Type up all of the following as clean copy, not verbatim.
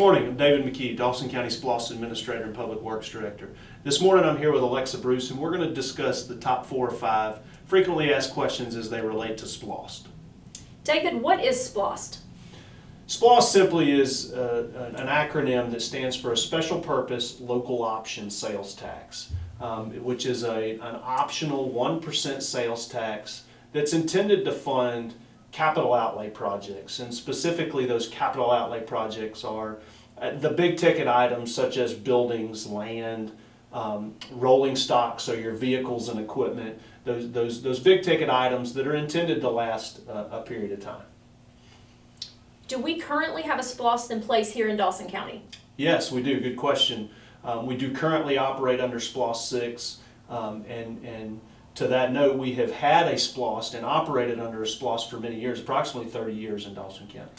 morning, I'm David McKee, Dawson County SPLOST Administrator and Public Works Director. This morning I'm here with Alexa Bruce and we're going to discuss the top 4 or 5 frequently asked questions as they relate to SPLOST. David, what is SPLOST? SPLOST simply is an acronym that stands for a Special Purpose Local Option Sales Tax, which is an optional 1% sales tax that's intended to fund capital outlay projects, and specifically those capital outlay projects are the big ticket items such as buildings, land, rolling stock, so your vehicles and equipment, those big ticket items that are intended to last a period of time. Do we currently have a SPLOST in place here in Dawson County? Yes, we do. Good question. We do currently operate under SPLOST 6, and to that note, we have had a SPLOST and operated under a SPLOST for many years, approximately 30 years in Dawson County.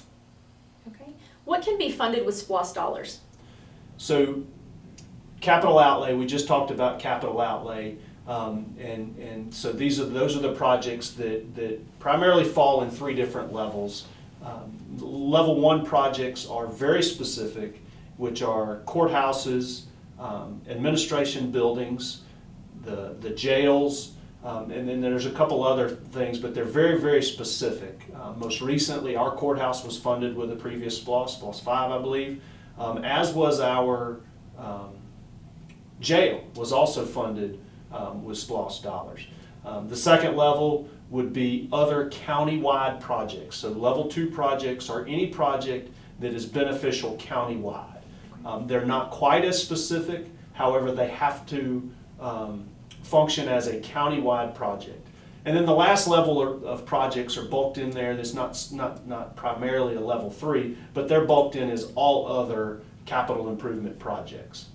Okay. What can be funded with SPLOST dollars? So, capital outlay, we just talked about capital outlay, and so those are the projects that primarily fall in 3 different levels. Level 1 projects are very specific, which are courthouses, administration buildings, the jails, and then there's a couple other things, but they're very, very specific. Most recently, our courthouse was funded with a previous SPLOST 5, I believe, as was our jail was also funded with SPLOST dollars. The second level would be other county-wide projects. So level 2 projects are any project that is beneficial county-wide. They're not quite as specific, however, they have to function as a county-wide project. And then the last level of projects are bulked in there. That's not primarily a level 3, but they're bulked in as all other capital improvement projects.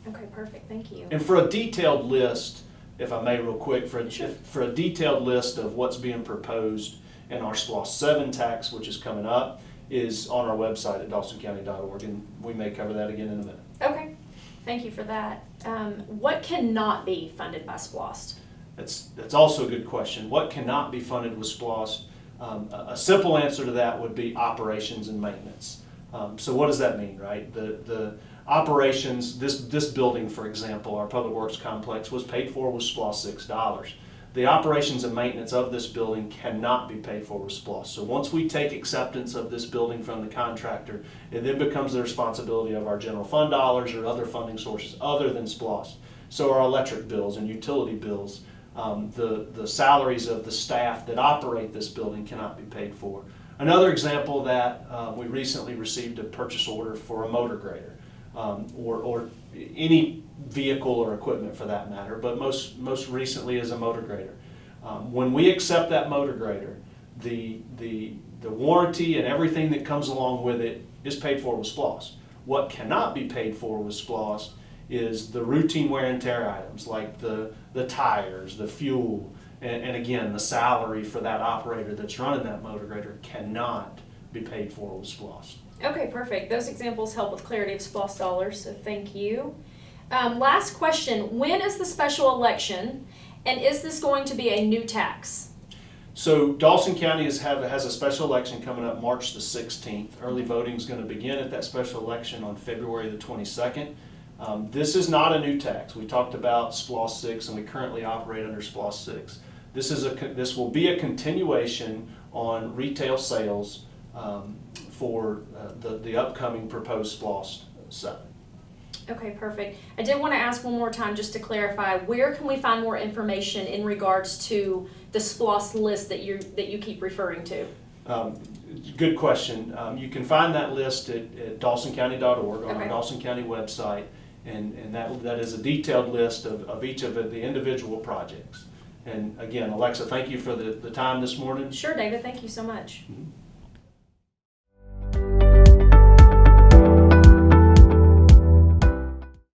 Okay, perfect. Thank you. And for a detailed list, if I may real quick, for a detailed list of what's being proposed in our SPLOST 7 tax, which is coming up, is on our website at dawsoncounty.org, and we may cover that again in a minute. Okay, thank you for that. What cannot be funded by SPLOST? That's also a good question. What cannot be funded with SPLOST? A simple answer to that would be operations and maintenance. So what does that mean, right? The operations, this building, for example, our Public Works Complex, was paid for with SPLOST 6 dollars. The operations and maintenance of this building cannot be paid for with SPLOST. So once we take acceptance of this building from the contractor, it then becomes the responsibility of our general fund dollars or other funding sources other than SPLOST. So our electric bills and utility bills, the salaries of the staff that operate this building cannot be paid for. Another example of that, we recently received a purchase order for a motor grader, or any vehicle or equipment for that matter, but most recently is a motor grader. When we accept that motor grader, the warranty and everything that comes along with it is paid for with SPLOST. What cannot be paid for with SPLOST is the routine wear and tear items like the tires, the fuel, and again, the salary for that operator that's running that motor grader cannot be paid for with SPLOST. Okay, perfect. Those examples help with clarity of SPLOST dollars, so thank you. Last question, when is the special election, and is this going to be a new tax? So Dawson County has a special election coming up March the 16th. Early voting is going to begin at that special election on February the 22nd. This is not a new tax. We talked about SPLOST 6 and we currently operate under SPLOST 6. This will be a continuation on retail sales for the upcoming proposed SPLOST 7. Okay, perfect. I did want to ask one more time just to clarify, where can we find more information in regards to the SPLOST list that you keep referring to? Good question. You can find that list at dawsoncounty.org on Okay. our Dawson County website, and that is a detailed list of each of the individual projects. And again, Alexa, thank you for the time this morning. Sure, David. Thank you so much. Mm-hmm.